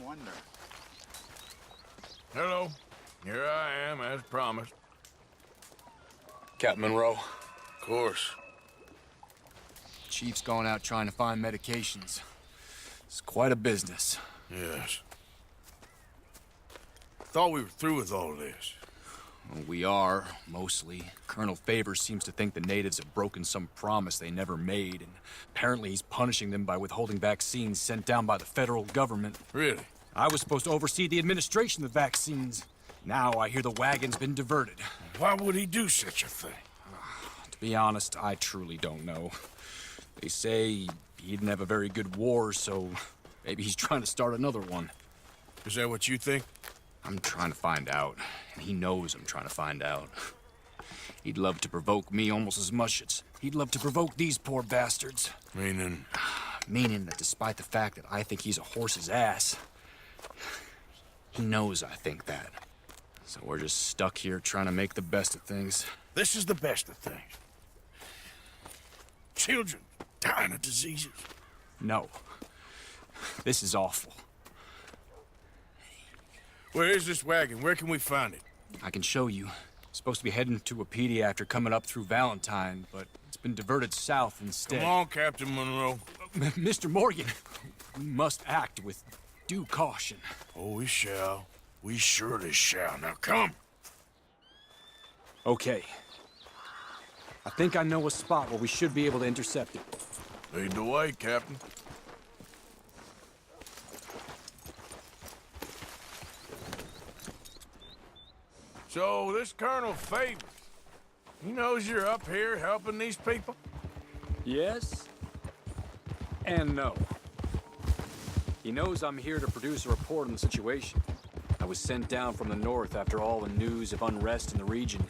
wonder. Hello. Here I am, as promised. Captain Monroe. Of course. Chief's gone out trying to find medications. It's quite a business. Yes. Thought we were through with all this. Well, we are, mostly. Colonel Favors seems to think the natives have broken some promise they never made, and apparently he's punishing them by withholding vaccines sent down by the federal government. Really? I was supposed to oversee the administration of the vaccines. Now I hear the wagon's been diverted. Why would he do such a thing? To be honest, I truly don't know. They say he didn't have a very good war, so maybe he's trying to start another one. Is that what you think? I'm trying to find out, and he knows I'm trying to find out. He'd love to provoke me almost as much as he'd love to provoke these poor bastards. Meaning? Meaning that despite the fact that I think he's a horse's ass, he knows I think that. So we're just stuck here trying to make the best of things. This is the best of things. Children dying of diseases. No. This is awful. Where is this wagon? Where can we find it? I can show you. Supposed to be heading to Wapiti after coming up through Valentine, but it's been diverted south instead. Come on, Captain Monroe. Mr. Morgan, we must act with due caution. Oh, we shall. We surely shall. Now come. Okay. I think I know a spot where we should be able to intercept it. Lead the way, Captain. So, this Colonel Favors, he knows you're up here helping these people? Yes and no. He knows I'm here to produce a report on the situation. I was sent down from the north after all the news of unrest in the region.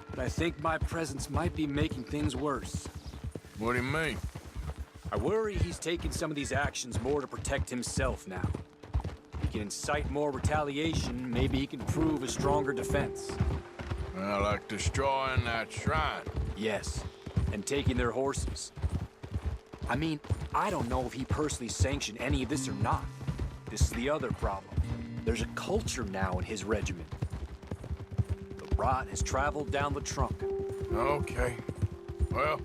But I think my presence might be making things worse. What do you mean? I worry he's taking some of these actions more to protect himself now. He can incite more retaliation, maybe he can prove a stronger defense. Well, like destroying that shrine. Yes, and taking their horses. I mean, I don't know if he personally sanctioned any of this or not. This is the other problem. There's a culture now in his regiment. The rot has traveled down the trunk. Okay. Well,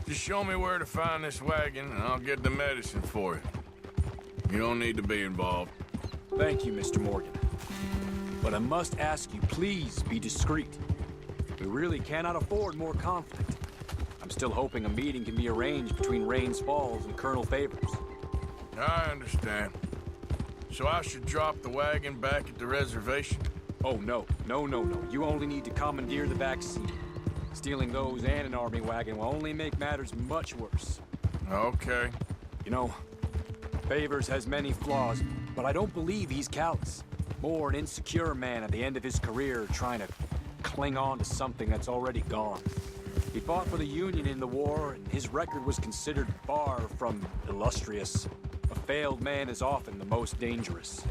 just show me where to find this wagon, and I'll get the medicine for you. You don't need to be involved. Thank you, Mr. Morgan. But I must ask you, please be discreet. We really cannot afford more conflict. I'm still hoping a meeting can be arranged between Rains Falls and Colonel Favors. I understand. So I should drop the wagon back at the reservation? Oh, no. No. You only need to commandeer the vaccine. Stealing those and an army wagon will only make matters much worse. Okay. You know, Favors has many flaws, but I don't believe he's callous. More an insecure man at the end of his career trying to cling on to something that's already gone. He fought for the Union in the war, and his record was considered far from illustrious. A failed man is often the most dangerous.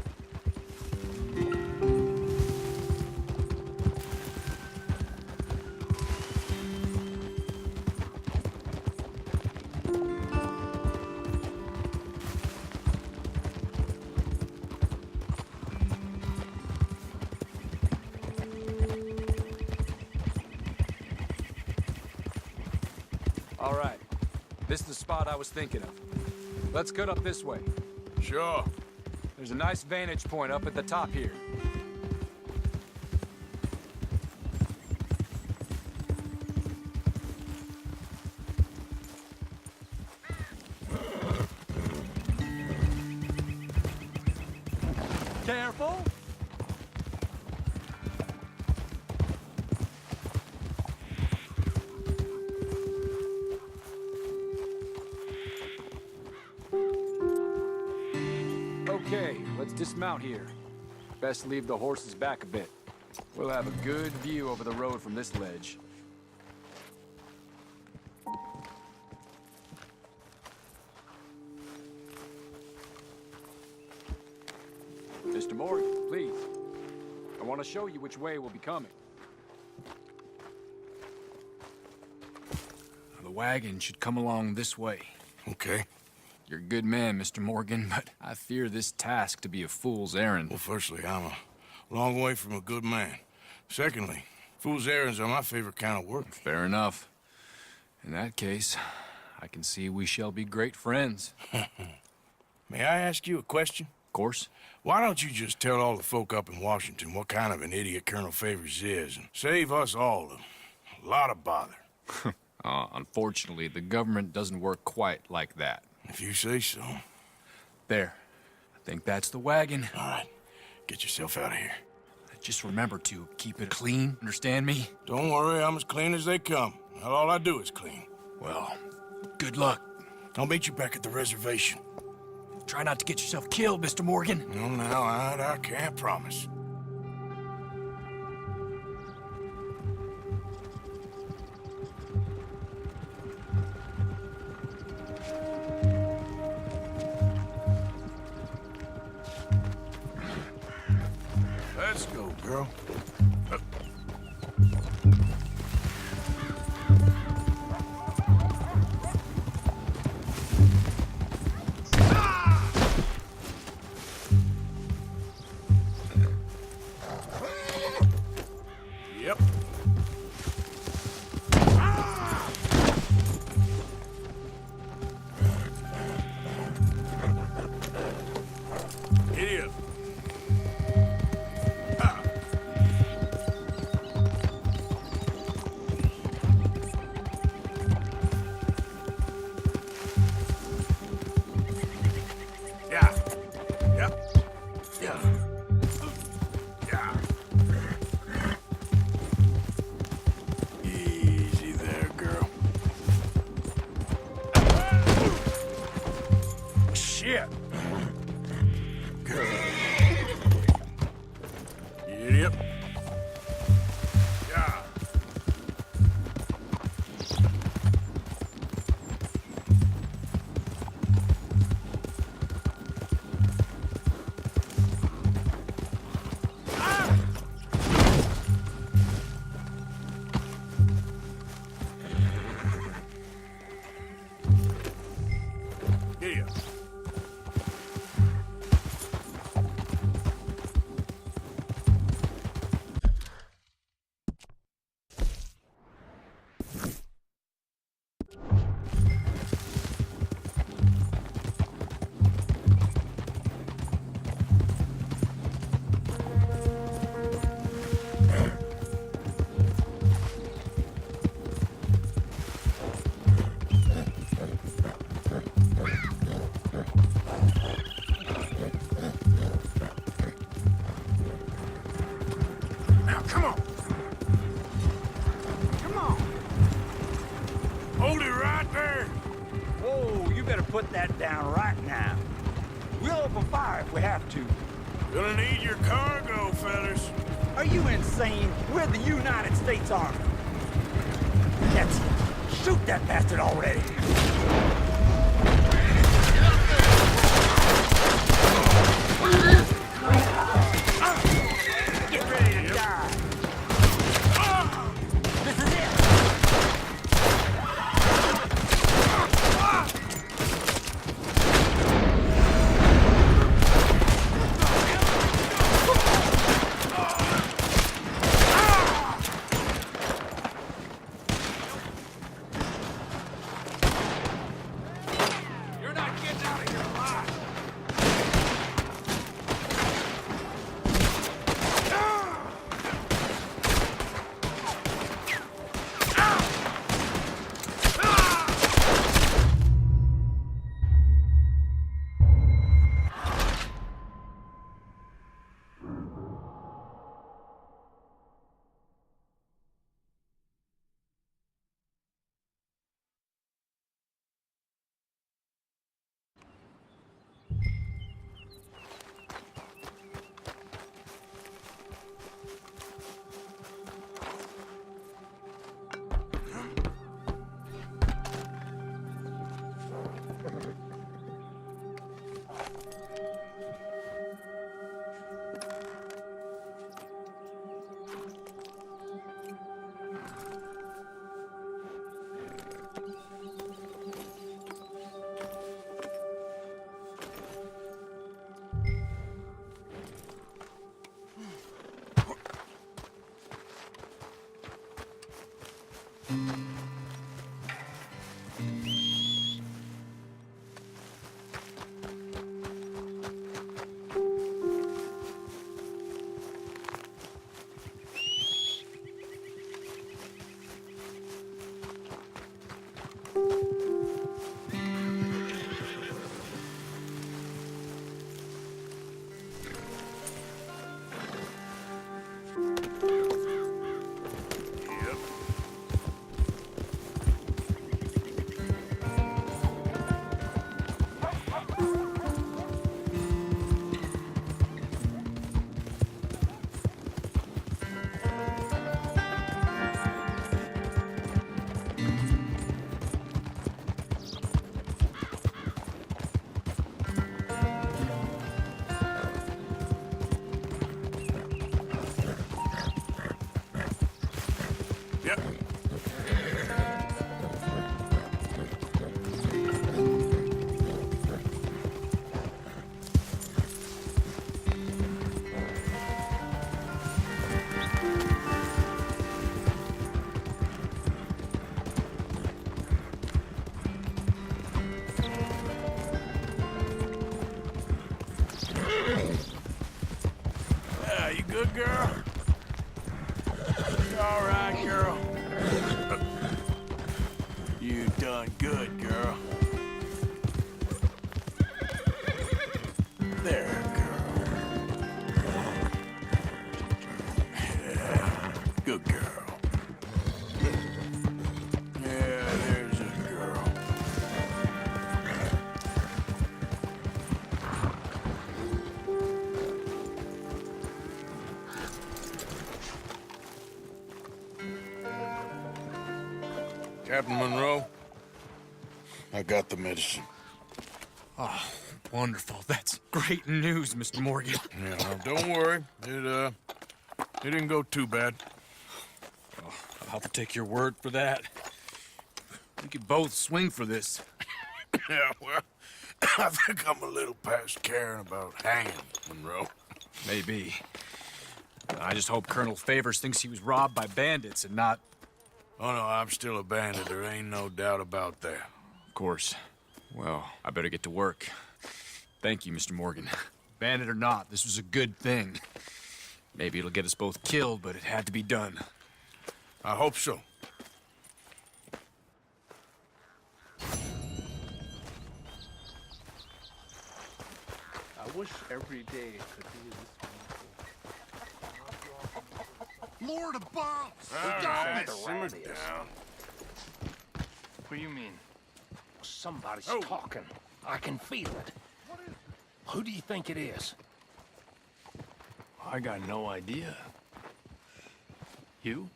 All right. This is the spot I was thinking of. Let's cut up this way. Sure. There's a nice vantage point up at the top here. Careful! Okay, let's dismount here. Best leave the horses back a bit. We'll have a good view over the road from this ledge. Mr. Morgan, please. I want to show you which way we'll be coming. The wagon should come along this way. Okay. You're a good man, Mr. Morgan, but I fear this task to be a fool's errand. Well, firstly, I'm a long way from a good man. Secondly, fool's errands are my favorite kind of work. Fair enough. In that case, I can see we shall be great friends. May I ask you a question? Of course. Why don't you just tell all the folk up in Washington what kind of an idiot Colonel Favors is and save us all a lot of bother? Unfortunately, the government doesn't work quite like that. If you say so. There. I think that's the wagon. All right. Get yourself out of here. Just remember to keep it clean, understand me? Don't worry, I'm as clean as they come. Not all I do is clean. Well, good luck. I'll meet you back at the reservation. Try not to get yourself killed, Mr. Morgan. No, now, I can't promise. Let's go, girl. Yep. Idiot. Yeah. Yep. Yeah. Yeah. Easy there, girl. Shit. Good. Idiot. Yeah. Yeah. Now, come on. Come on. Hold it right there. Whoa, you better put that down right now. We'll open fire if we have to. Gonna need your cargo, fellas. Are you insane? We're the United States Army. That's it. Shoot that bastard already. Get ready to die. This is it. done good, girl. There, girl. Yeah, good girl. Yeah, there's a girl. Captain Monroe, I got the medicine. Oh, wonderful. That's great news, Mr. Morgan. Yeah, well, don't worry. It didn't go too bad. Oh, I'll have to take your word for that. We could both swing for this. Yeah, well, I think I'm a little past caring about hanging, Monroe. Maybe. I just hope Colonel Favors thinks he was robbed by bandits and not... Oh, no, I'm still a bandit. There ain't no doubt about that. Of course. Well, I better get to work. Thank you, Mr. Morgan. Bandit or not, this was a good thing. Maybe it'll get us both killed, but it had to be done. I hope so. I wish every day could be this wonderful. Lord of bombs! All right, simmer down. What do you mean? Somebody's Oh. talking. I can feel it. Who do you think it is? I got no idea. You?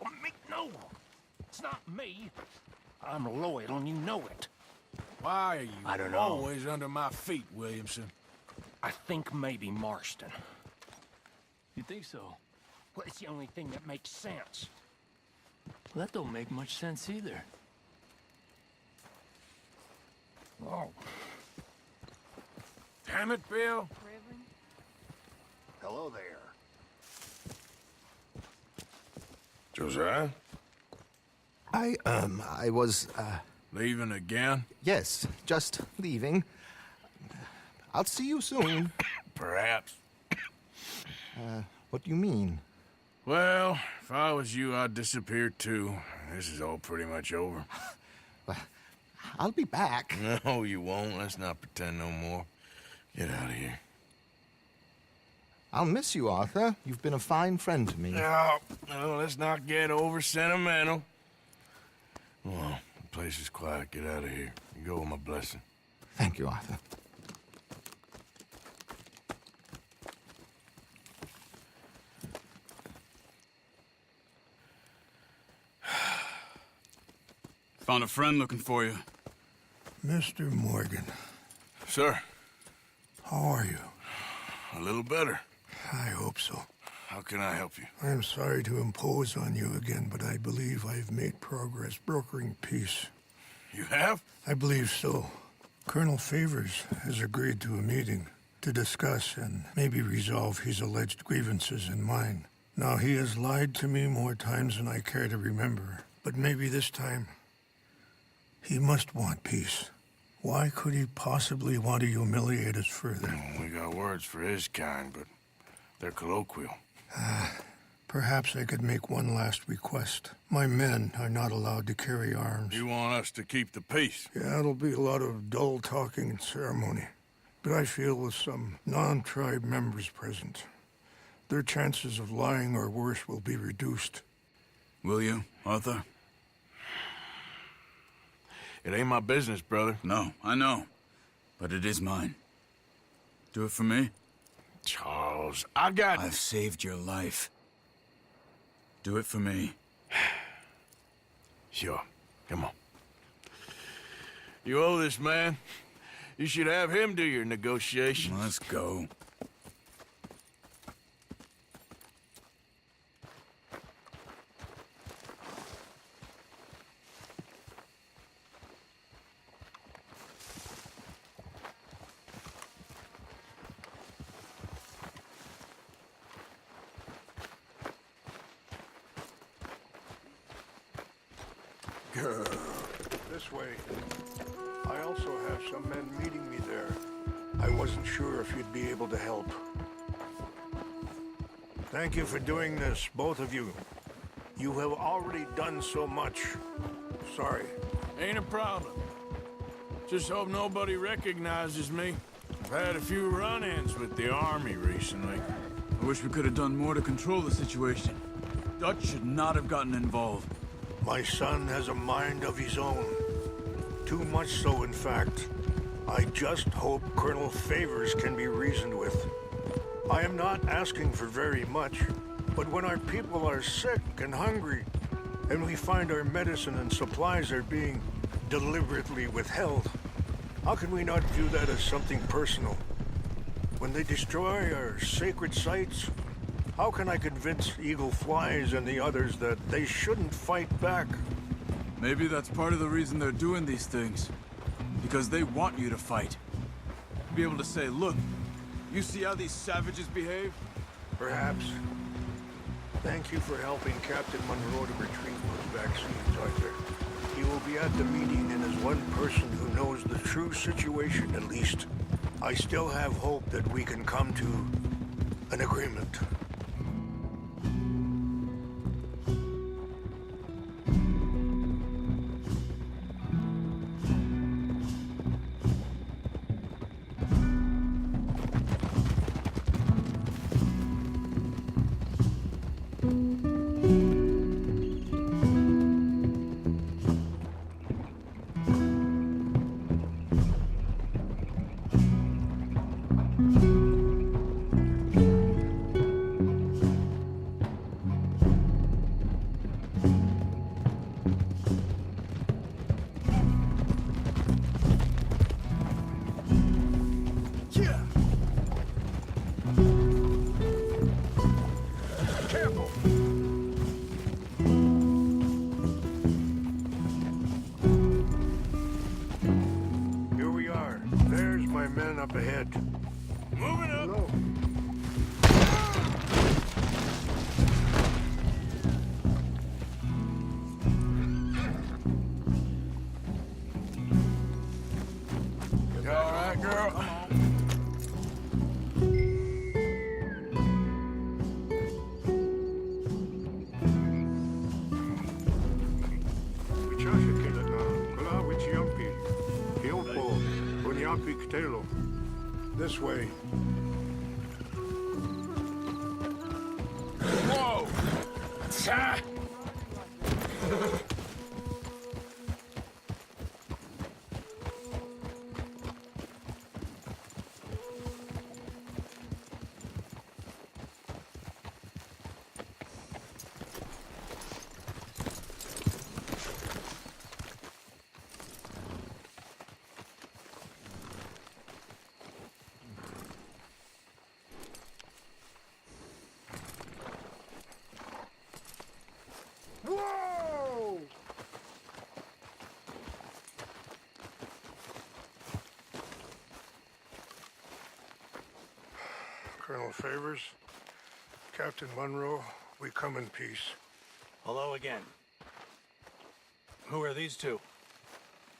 Oh, me? No, it's not me. I'm loyal and you know it. Why are you I don't know. always under my feet, Williamson? I think maybe Marston. You think so? Well, it's the only thing that makes sense. Well, that don't make much sense either. Oh, Damn it, Bill. Hello there. Josiah? I was, Leaving again? yes, just leaving. I'll see you soon. Perhaps. What do you mean? Well, if I was you, I'd disappear too. This is all pretty much over. I'll be back. No, you won't. Let's not pretend no more. Get out of here. I'll miss you, Arthur. You've been a fine friend to me. No, let's not get over sentimental. Well, the place is quiet. Get out of here. You go with my blessing. Thank you, Arthur. Found a friend looking for you. Mr. Morgan, Sir, how are you? a little better. I hope so. How can I help you? I'm sorry to impose on you again, but I believe I've made progress brokering peace. You have? I believe so. Colonel Favors has agreed to a meeting to discuss and maybe resolve his alleged grievances and mine. Now, he has lied to me more times than I care to remember, but maybe this time he must want peace. Why could he possibly want to humiliate us further? We got words for his kind, but they're colloquial. Perhaps I could make one last request. My men are not allowed to carry arms. You want us to keep the peace? Yeah, it'll be a lot of dull talking and ceremony. But I feel with some non-tribe members present, their chances of lying or worse will be reduced. Will you, Arthur? It ain't my business, brother. No, I know. But it is mine. Do it for me? Charles, I got... I've saved your life. Do it for me. Sure. Come on. You owe this man. You should have him do your negotiations. Let's go. This way. I also have some men meeting me there. I wasn't sure if you'd be able to help. Thank you for doing this, both of you. You have already done so much. Sorry. Ain't a problem. Just hope nobody recognizes me. I've had a few run-ins with the army recently. I wish we could have done more to control the situation. Dutch should not have gotten involved. My son has a mind of his own. Too much so, in fact. I just hope Colonel Favors can be reasoned with. I am not asking for very much, but when our people are sick and hungry, and we find our medicine and supplies are being deliberately withheld, how can we not view that as something personal? When they destroy our sacred sites, how can I convince Eagle Flies and the others that they shouldn't fight back? Maybe that's part of the reason they're doing these things. Because they want you to fight. Be able to say, look, you see how these savages behave? Perhaps. Thank you for helping Captain Monroe to retrieve those vaccines, Arthur. He will be at the meeting and is one person who knows the true situation, at least. I still have hope that we can come to an agreement. Here we are. There's my men up ahead. Moving up. Hello. You all right, girl? This way. Whoa! Ah! Whoa! Colonel Favors, Captain Monroe, we come in peace. Hello again. Who are these two?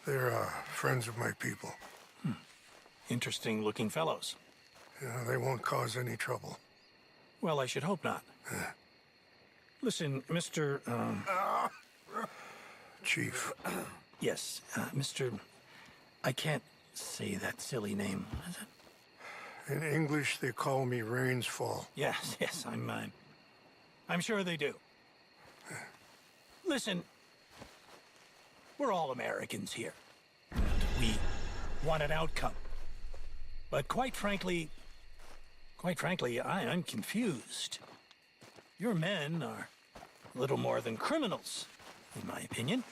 They're friends of my people. Interesting looking fellows. Yeah, they won't cause any trouble. Well, I should hope not. Listen, Mr. Chief. Yes, Mr. I can't say that silly name. Is it? In English, they call me Rains Fall. Yes, yes, I'm sure they do. Listen, we're all Americans here. And we want an outcome. But quite frankly, I'm confused. Your men are a little more than criminals, in my opinion.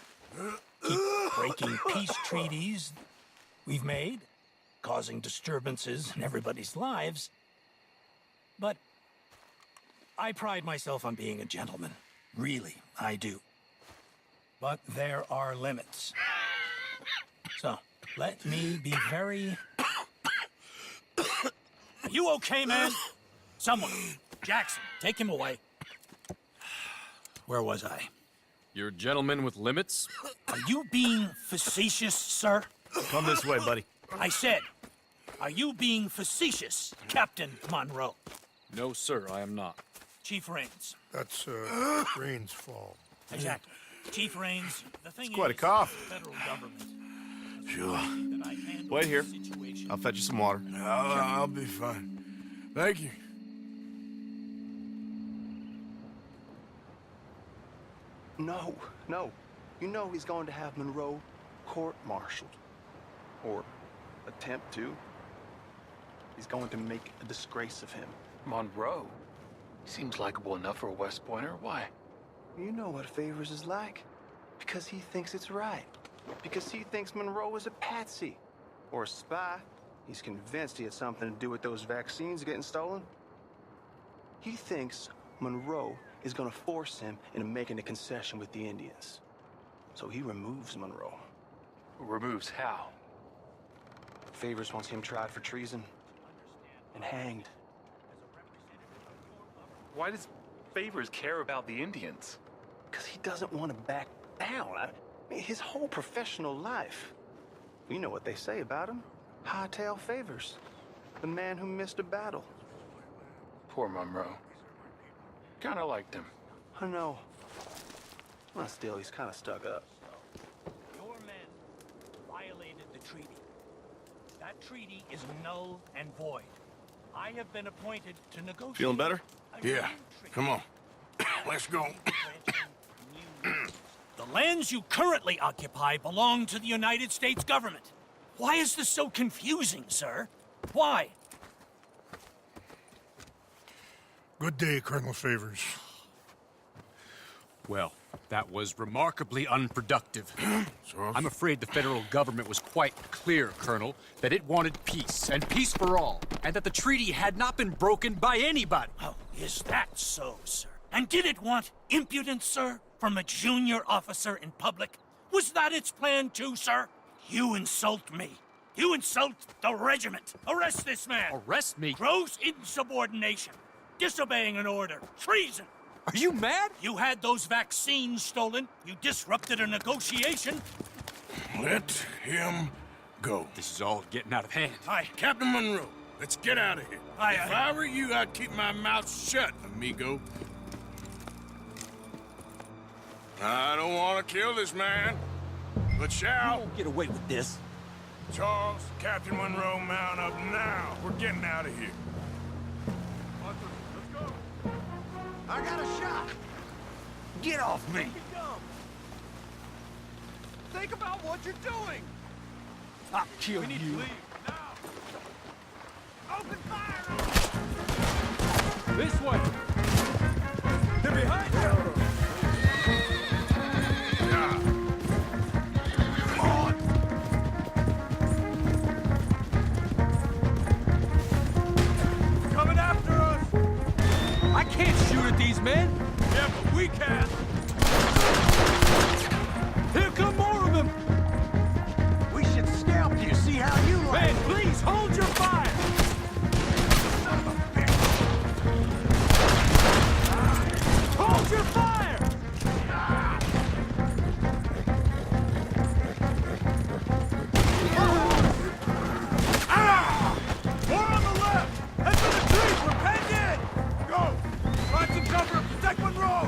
Keep breaking peace treaties we've made, causing disturbances in everybody's lives. But I pride myself on being a gentleman. Really, I do. But there are limits. So, let me be very... Are you okay, man? Someone. Jackson, take him away. Where was I? You're a gentleman with limits? Are you being facetious, sir? Come this way, buddy. I said, are you being facetious, Captain Monroe? No, sir, I am not. Chief Rains. That's Rains Fall. Exactly. Chief Rains, the thing It's quite a is, cough. the federal government. Sure. that I handle Wait here. the situation. I'll fetch you some water. I'll be fine. Thank you. No, no. You know he's going to have Monroe court-martialed. Or attempt to. He's going to make a disgrace of him. Monroe? He seems likable enough for a West Pointer. Why? You know what Favors is like. Because he thinks it's right. Because he thinks Monroe is a patsy. Or a spy. He's convinced he had something to do with those vaccines getting stolen. He thinks Monroe is gonna force him into making a concession with the Indians. So he removes Monroe. Removes how? Favors wants him tried for treason. And hanged. Why does Favors care about the Indians? Because he doesn't want to back down. I mean, his whole professional life. You know what they say about him. Hightail Favors. The man who missed a battle. Poor Monroe. Kinda liked him. I know. Well, still, he's kind of stuck up. Your men violated the treaty. That treaty is null and void. I have been appointed to negotiate. Feeling better? a Yeah. new treaty. Come on. Let's go. The lands you currently occupy belong to the United States government. Why is this so confusing, sir? Why? Good day, Colonel Favors. Well, that was remarkably unproductive. Charles? I'm afraid the federal government was quite clear, Colonel, that it wanted peace, and peace for all, and that the treaty had not been broken by anybody. Oh, is that so, sir? And did it want impudence, sir, from a junior officer in public? Was that its plan too, sir? You insult me. You insult the regiment. Arrest this man. Arrest me? Gross insubordination. Disobeying an order. Treason. Are you mad? You had those vaccines stolen. You disrupted a negotiation. Let him go. This is all getting out of hand. Captain Monroe, let's get out of here. Aye, If aye. I were you, I'd keep my mouth shut, amigo. I don't want to kill this man, but shall. Get away with this. Charles, Captain Monroe, mount up now. We're getting out of here. I got a shot. Get off me. Think about what you're doing! I'll kill you. Open fire! This way! They're behind you. Come on. Coming after us! I can't shoot at these men! Yeah, but we can! Here come more of them! We should scalp you. See how you like. Man, please hold your fire! Son of a bitch. Hold your fire! More on the left! Head for the trees! We're penned in! Go! Find some cover and protect Monroe!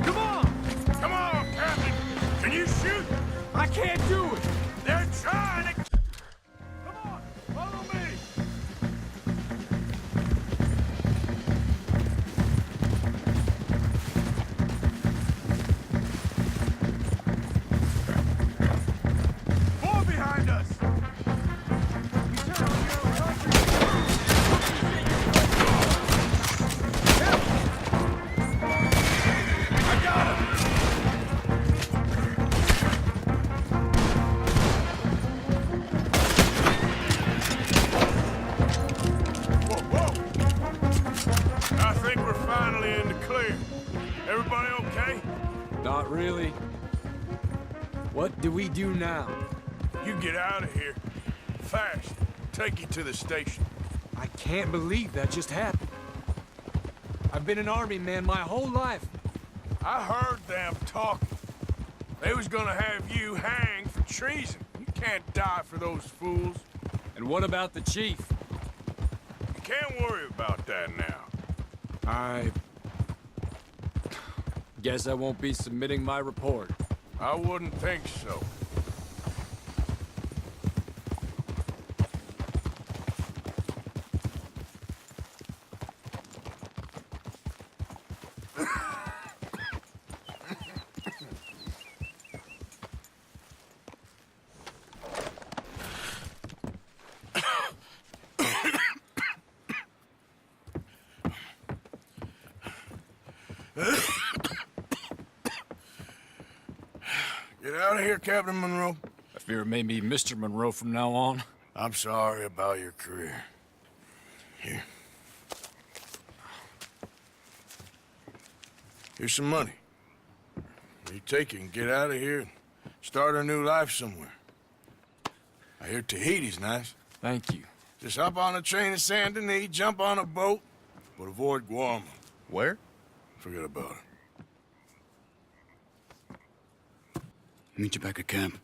Come on! Come on, Captain. Can you shoot? I can't do it! They're trying to... Come on! Follow me! More behind us! We turn on your own country! I got him! I think we're finally in the clear. Everybody okay? Not really. What do we do now? You get out of here. Fast. Take you to the station. I can't believe that just happened. I've been an army man my whole life. I heard them talking. They was gonna have you hanged for treason. You can't die for those fools. And what about the chief? You can't worry about that now. Guess I won't be submitting my report. I wouldn't think so. Get out of here, Captain Monroe. I fear it may be Mr. Monroe from now on. I'm sorry about your career. Here. Here's some money. You take it and get out of here and start a new life somewhere. I hear Tahiti's nice. Thank you. Just hop on a train to Saint Denis, jump on a boat, but avoid Guam. Where? Forget about it. Meet you back at camp.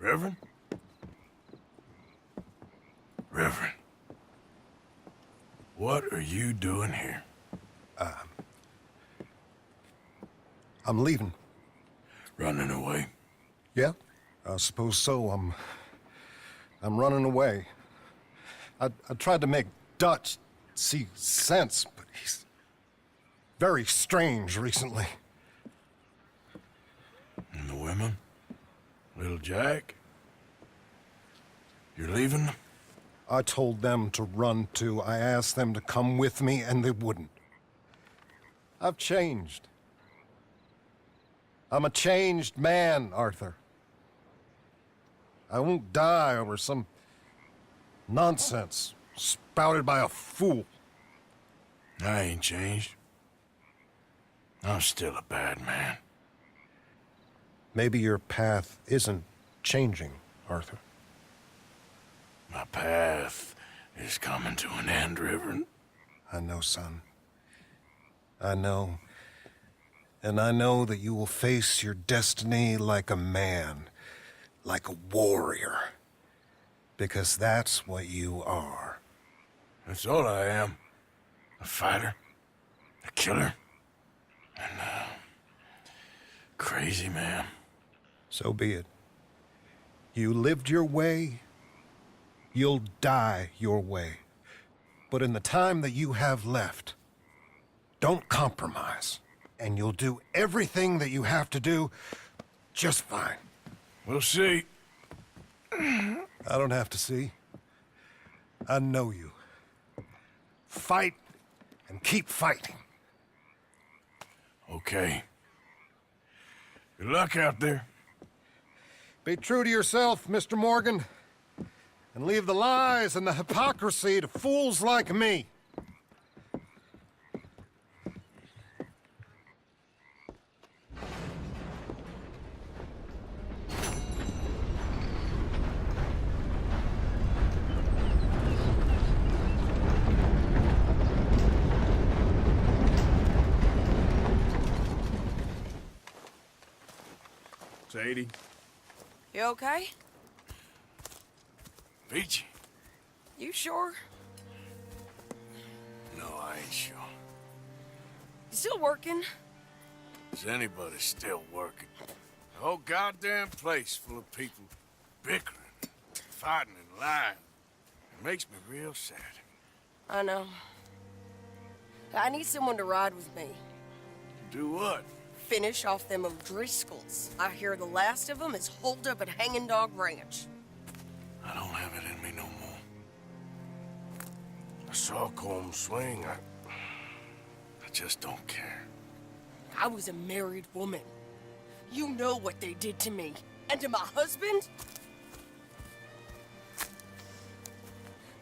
Reverend? Reverend. What are you doing here? I'm leaving. Running away? Yeah, I suppose so. I'm running away. I tried to make Dutch see sense, but he's very strange recently. And the women? Little Jack? You're leaving them? I told them to run too. I asked them to come with me, and they wouldn't. I've changed. I'm a changed man, Arthur. I won't die over some nonsense spouted by a fool. I ain't changed. I'm still a bad man. Maybe your path isn't changing, Arthur. My path is coming to an end, Reverend. I know, son. I know. And I know that you will face your destiny like a man, like a warrior. Because that's what you are. That's all I am. A fighter, a killer, and a crazy man. So be it. You lived your way, you'll die your way. But in the time that you have left, don't compromise. And you'll do everything that you have to do just fine. We'll see. I don't have to see. I know you. Fight and keep fighting. Okay. Good luck out there. Be true to yourself, Mr. Morgan, and leave the lies and the hypocrisy to fools like me. Sadie. You okay? Peachy. You sure? No, I ain't sure. You still working? Is anybody still working? The whole goddamn place full of people bickering, fighting and lying. It makes me real sad. I know. I need someone to ride with me. Do what? Finish off them O'Driscolls. I hear the last of them is holed up at Hanging Dog Ranch. I don't have it in me no more. I saw Colm swing. I just don't care. I was a married woman. You know what they did to me. And to my husband?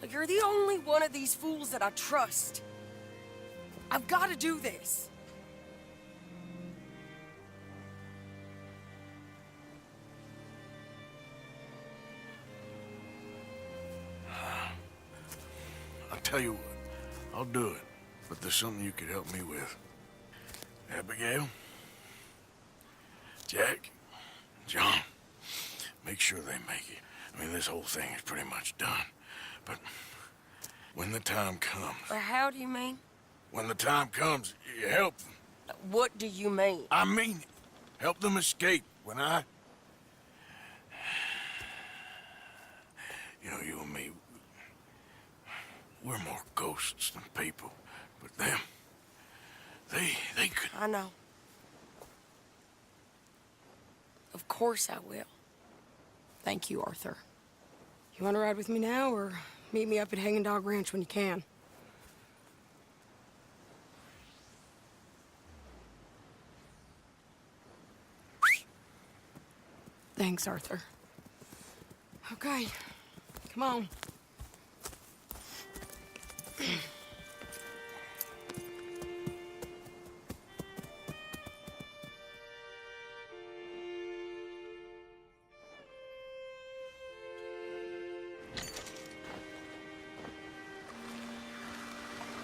Like, you're the only one of these fools that I trust. I've got to do this. I'll tell you what, I'll do it. But there's something you could help me with. Abigail, Jack, John, make sure they make it. I mean, this whole thing is pretty much done. But when the time comes... How do you mean? When the time comes, you help them. What do you mean? I mean it. Help them escape. When I... You know, you and me, we're more ghosts than people. But them, they could... I know. Of course I will. Thank you, Arthur. You want to ride with me now, or meet me up at Hanging Dog Ranch when you can? Thanks, Arthur. Okay, come on.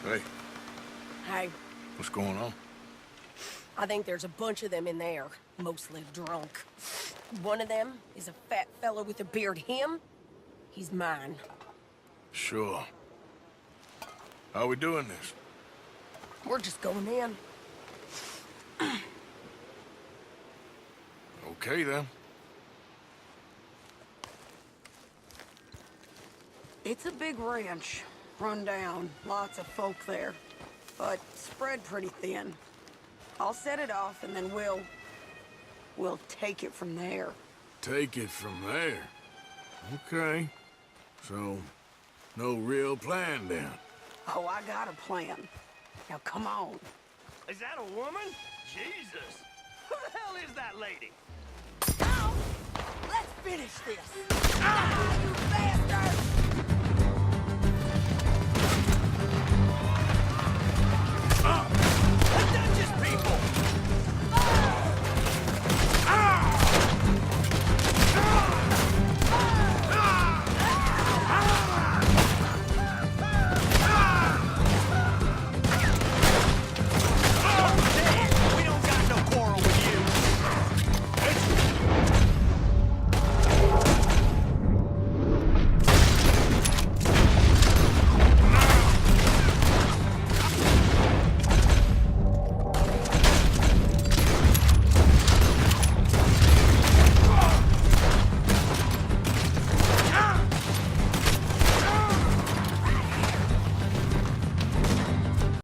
Hey, Hey, what's going on? I think there's a bunch of them in there, mostly drunk. One of them is a fat fella with a beard. Him, he's mine. Sure. How we doing this? We're just going in. Okay, then. It's a big ranch, run down, lots of folk there, but spread pretty thin. I'll set it off, and then we'll take it from there. Take it from there. Okay. So, no real plan then? Oh, I got a plan. Now, come on. Is that a woman? Jesus! Who the hell is that lady? Now, let's finish this. Ah, you